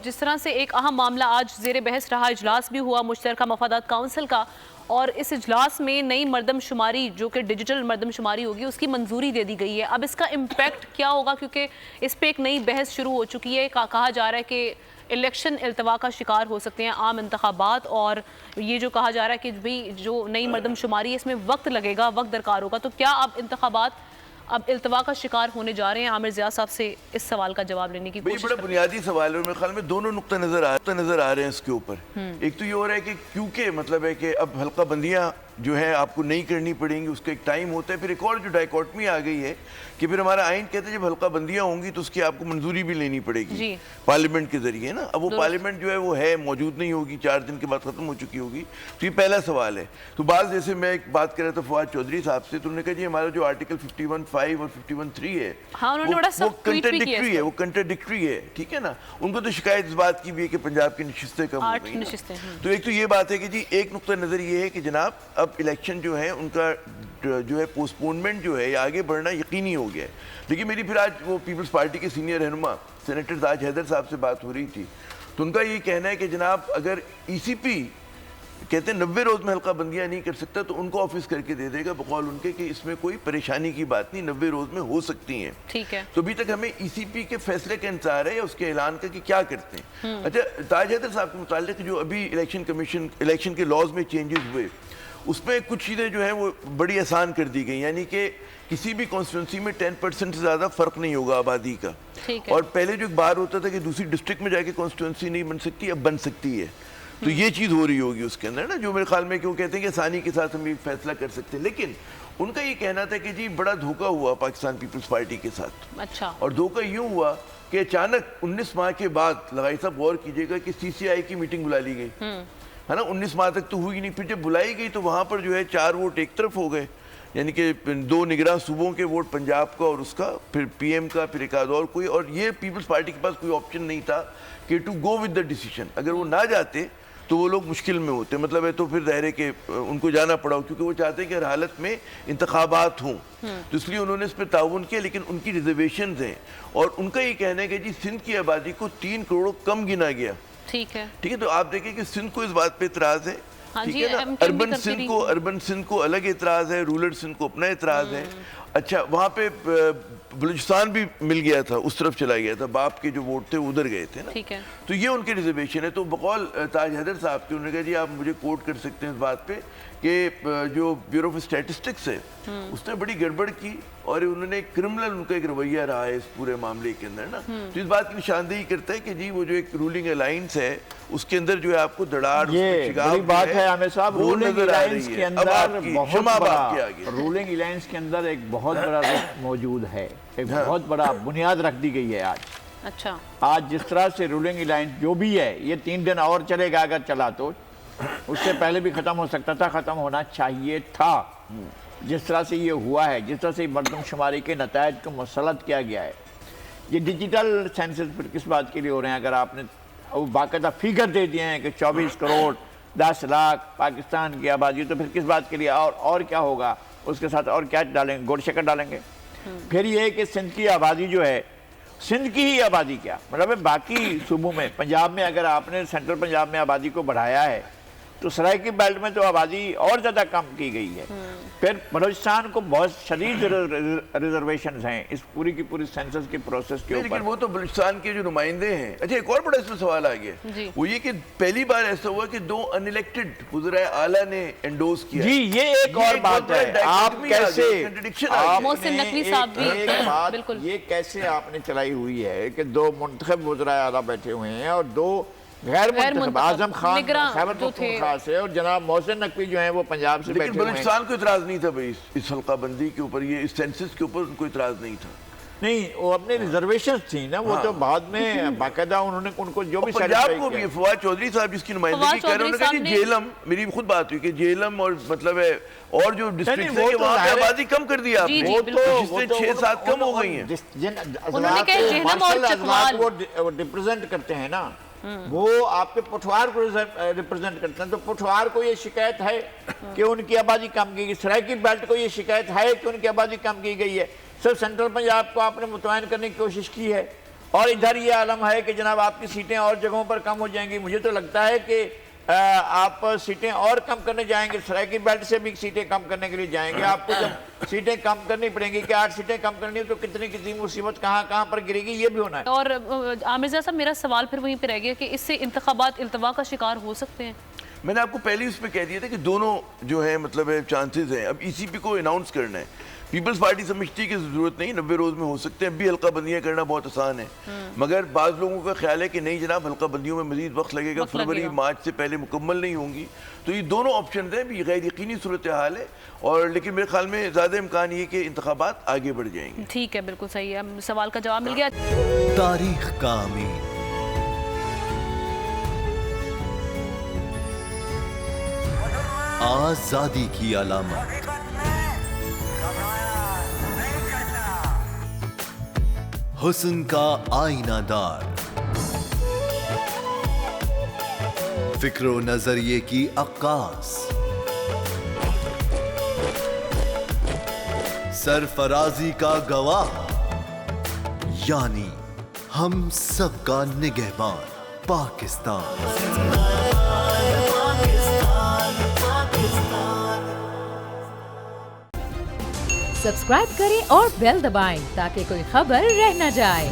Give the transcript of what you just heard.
جس طرح سے ایک اہم معاملہ آج زیر بحث رہا، اجلاس بھی ہوا مشترکہ مفادات کونسل کا، اور اس اجلاس میں نئی مردم شماری جو کہ ڈیجیٹل مردم شماری ہوگی اس کی منظوری دے دی گئی ہے۔ اب اس کا امپیکٹ کیا ہوگا، کیونکہ اس پہ ایک نئی بحث شروع ہو چکی ہے۔ کہا جا رہا ہے کہ الیکشن التوا کا شکار ہو سکتے ہیں عام انتخابات، اور یہ جو کہا جا رہا ہے کہ جو نئی مردم شماری ہے اس میں وقت لگے گا، وقت درکار ہوگا، تو کیا اب انتخابات اب التوا کا شکار ہونے جا رہے ہیں؟ عامر ضیاء صاحب سے اس سوال کا جواب لینے کی کوشش بڑا بنیادی سوال ہے، میرے خیال میں دونوں نقطہ نظر آ رہے ہیں اس کے اوپر۔ ایک تو یہ ہو رہا ہے کہ کیونکہ مطلب ہے کہ اب حلقہ بندیاں جو ہیں آپ کو نہیں کرنی پڑیں گی، اس کا ایک ٹائم ہوتا ہے۔ پھر ایک اور جو ڈائیکوٹمی آ گئی ہے کہ پھر ہمارا آئین کہتا ہے جب حلقہ بندیاں ہوں گی تو اس کی آپ کو منظوری بھی لینی پڑے گی پارلیمنٹ کے ذریعے نا۔ اب وہ پارلیمنٹ جو ہے وہ موجود نہیں ہوگی، 4 دن کے بعد ختم ہو چکی ہوگی، تو یہ پہلا سوال ہے۔ تو بعض جیسے میں ایک بات کر رہا تھا فواد چودھری صاحب سے، تو انہوں نے کہا جی ہمارا جو آرٹیکل 51(5) اور 51(3) ہے وہ کنٹرڈکٹری ہے، ٹھیک ہے نا۔ ان کو تو شکایت اس بات کی بھی ہے کہ پنجاب کی نشستیں کم ہو گئی ہیں۔ تو ایک تو یہ بات ہے کہ جی ایک نقطہ نظر یہ ہے کہ جناب اب الیکشن جو ہے ان کا جو ہے پوسٹپونمنٹ جو ہے آگے بڑھنا یقینی ہو گیا ہے۔ لیکن میری پھر آج وہ پیپلز پارٹی کے سینئر رہنما سینیٹر تاج حیدر صاحب سے بات ہو رہی تھی، تو ان کا یہ کہنا ہے کہ جناب اگر ای سی پی کہتے ہیں 90 روز میں حلقہ بندیاں نہیں کر سکتا تو ان کو آفس کر کے دے دے گا، بقول ان کے کہ اس میں کوئی پریشانی کی بات نہیں، 90 روز میں ہو سکتی ہیں۔ ٹھیک ہے، تو ابھی تک ہمیں ای سی پی کے فیصلے کا انتظار ہے یا اس کے اعلان کا کہ کیا کرتے ہیں۔ اچھا، تاج حیدر صاحب کے متعلق جو ابھی الیکشن کے لاز میں چینجز ہوئے، اس میں کچھ چیزیں جو ہیں وہ بڑی آسان کر دی گئی، یعنی کہ کسی بھی کانسٹیٹوئنسی میں 10% سے زیادہ فرق نہیں ہوگا آبادی کا۔ اور پہلے جو ایک بار ہوتا تھا کہ دوسری ڈسٹرکٹ میں جا کے کانسٹیٹوئنسی نہیں بن سکتی، اب بن سکتی ہے۔ تو یہ چیز ہو رہی ہوگی اس کے اندر نا، جو میرے خیال میں کہ وہ کہتے ہیں کہ آسانی کے ساتھ ہم یہ فیصلہ کر سکتے ہیں۔ لیکن ان کا یہ کہنا تھا کہ جی بڑا دھوکہ ہوا پاکستان پیپلز پارٹی کے ساتھ۔ اچھا، اور دھوکہ یوں ہوا کہ اچانک 19 ماہ کے بعد، لغائی صاحب غور کیجئے گا، کہ سی سی آئی کی میٹنگ بلا لی گئی ہے نا۔ 19 ماہ تک تو ہوئی نہیں، پھر جب بلائی گئی تو وہاں پر جو ہے 4 ووٹ ایک طرف ہو گئے، یعنی کہ 2 نگراں صوبوں کے ووٹ، پنجاب کا اور اس کا، پھر پی ایم کا، پھر ایک آدھ اور کوئی، اور یہ پیپلز پارٹی کے پاس کوئی آپشن نہیں تھا کہ to go with the decision. اگر وہ نہ جاتے تو وہ لوگ مشکل میں ہوتے، مطلب ہے تو پھر ظاہر ہے کہ ان کو جانا پڑا، کیونکہ وہ چاہتے ہیں کہ ہر حالت میں انتخابات ہوں، تو اس لیے انہوں نے اس پہ تعاون کیا۔ لیکن ان کی ریزرویشنز ہیں، اور ان کا یہ کہنا ہے کہ جی سندھ کی آبادی کو 3 کروڑ کم گنا گیا۔ ٹھیک ہے، تو آپ دیکھیں کہ سندھ کو اس بات پہ اعتراض ہے، ٹھیک ہے نا۔ اربن سندھ کو الگ اعتراض ہے، رورل سندھ کو اپنا اعتراض ہے۔ اچھا، وہاں پہ بلوچستان بھی مل گیا تھا، اس طرف چلا گیا تھا، باپ کے جو ووٹ تھے ادھر گئے تھے نا۔ تو یہ ان کی ریزرویشن ہے۔ تو بقول تاج حیدر صاحب کے، انہوں نے کہا جی آپ مجھے کوٹ کر سکتے ہیں اس بات پہ کہ جو بیورو آف اسٹیٹسٹکس ہے اس نے بڑی گڑبڑ کی، اور انہوں نے کرمنل ان کا ایک رویہ رہا ہے اس پورے معاملے کے اندر نا۔ تو اس بات کی نشاندہی کرتا ہے کہ جی وہ جو ایک رولنگ الائنس ہے اس کے اندر جو ہے آپ کو دڑاڑ، یہ بڑی بات ہے عامر صاحب، رولنگ الائنس کے اندر ایک بہت بڑا رخ موجود ہے، ایک بہت بڑا بنیاد رکھ دی گئی ہے آج۔ اچھا، آج جس طرح سے رولنگ الائنس جو بھی ہے یہ 3 دن اور چلے گا، اگر چلا تو اس سے پہلے بھی ختم ہو سکتا تھا، ختم ہونا چاہیے تھا۔ جس طرح سے یہ ہوا ہے، جس طرح سے مردم شماری کے نتائج کو مسلط کیا گیا ہے، یہ ڈیجیٹل سینسس پھر کس بات کے لیے ہو رہے ہیں؟ اگر آپ نے باقاعدہ فیگر دے دیے ہیں کہ 24 کروڑ 10 لاکھ پاکستان کی آبادی، تو پھر کس بات کے لیے؟ اور کیا ہوگا اس کے ساتھ؟ اور کیا ڈالیں گے؟ گوڑ شکر ڈالیں گے؟ پھر یہ ہے کہ سندھ کی آبادی جو ہے، سندھ کی ہی آبادی کیا مطلب باقی صوبوں میں، پنجاب میں اگر آپ نے سینٹرل پنجاب میں آبادی کو بڑھایا ہے تو سرائیکی بیلٹ میں تو آبادی اور زیادہ کم کی گئی ہے۔ پھر بلوچستان کو بہت شدید ریزرویشنز ہیں اس پوری کی پوری سینسس کے پروسیس کے اوپر۔ لیکن وہ تو بلوچستان کے جو نمائندے ہیں۔ اچھا، ایک اور بڑا اس میں سوال آ گیا، وہ یہ کہ پہلی بار ایسا ہوا کہ 2 ان الیکٹڈ وزرائے اعلیٰ نے انڈوز کیا۔ جی، یہ ایک اور بات ہے، آپ کیسے یہ کیسے آپ نے چلائی ہوئی ہے کہ 2 منتخب وزرائے اعلیٰ بیٹھے ہوئے ہیں اور 2 غیر منتخب، اعظم خان خیبر پختونخوا سے اور جناب محسن نقوی جو ہیں وہ پنجاب سے بیٹھے ہوئے ہیں۔ لیکن بلوچستان کو اعتراض نہیں تھا بھائی اس حلقہ بندی کے اوپر، یہ اس سینسس کے اوپر ان کو اعتراض نہیں تھا۔ نہیں، وہ اپنے ریزرویشنز تھیں نا، وہ تو بعد میں باقاعدہ انہوں نے ان کو جو بھی پنجاب کو بھی فواد چودھری صاحب جس کی نمائندگی کر رہے ہیں، انہوں نے کہا جیلم، میری خود بات ہوئی کہ جیلم اور مطلب ہے اور جو ڈسٹرکٹ ہے وہاں پہ آبادی کم کر دیا آپ نے، جس سے 6-7 کم ہو گئی ہیں۔ جن وہ ریپرزینٹ کرتے ہیں نا، وہ آپ کے پٹھوار کو ریپرزینٹ کرتے ہیں، تو پٹھوار کو یہ شکایت ہے کہ ان کی آبادی کم کی گئی، سرائیکی بیلٹ کو یہ شکایت ہے کہ ان کی آبادی کم کی گئی ہے۔ صرف سینٹرل پنجاب کو آپ نے متعین کرنے کی کوشش کی ہے، اور ادھر یہ عالم ہے کہ جناب آپ کی سیٹیں اور جگہوں پر کم ہو جائیں گی. مجھے تو لگتا ہے کہ آپ سیٹیں اور کم کرنے جائیں گے, سرائکی بیلٹ سے بھی سیٹیں کم کرنے کے لیے جائیں گے. آپ کو جب سیٹیں کم کرنی پڑیں گی کہ 8 سیٹیں کم کرنی ہے تو کتنی مصیبت کہاں پر گرے گی, یہ بھی ہونا ہے. اور عامر رضا صاحب میرا سوال پھر وہیں پہ رہ گیا کہ اس سے انتخابات التوا کا شکار ہو سکتے ہیں. میں نے آپ کو پہلے اس پہ کہہ دیا تھا کہ دونوں جو ہے مطلب چانسز ہیں. اب ای سی پی کو اناؤنس کرنا ہے. پیپلز پارٹی سمجھتی ہے کہ ضرورت نہیں, 90 روز میں ہو سکتے ہیں. اب بھی حلقہ بندیاں کرنا بہت آسان ہے, مگر بعض لوگوں کا خیال ہے کہ نہیں جناب حلقہ بندیوں میں مزید وقت لگے گا, فروری مارچ سے پہلے مکمل نہیں ہوں گی. تو یہ دونوں آپشنز ہیں, بھی غیر یقینی صورتحال ہے, اور لیکن میرے خیال میں زیادہ امکان یہ کہ انتخابات آگے بڑھ جائیں گے. ٹھیک ہے, بالکل صحیح ہے, سوال کا جواب مل گیا. تاریخ کا امین, آزادی کی علامت, حسن کا آئینہ دار, فکر و نظریے کی عکاس, سرفرازی کا گواہ, یعنی ہم سب کا نگہبان پاکستان. سبسکرائب کریں اور بیل دبائیں تاکہ کوئی خبر رہ نہ جائے.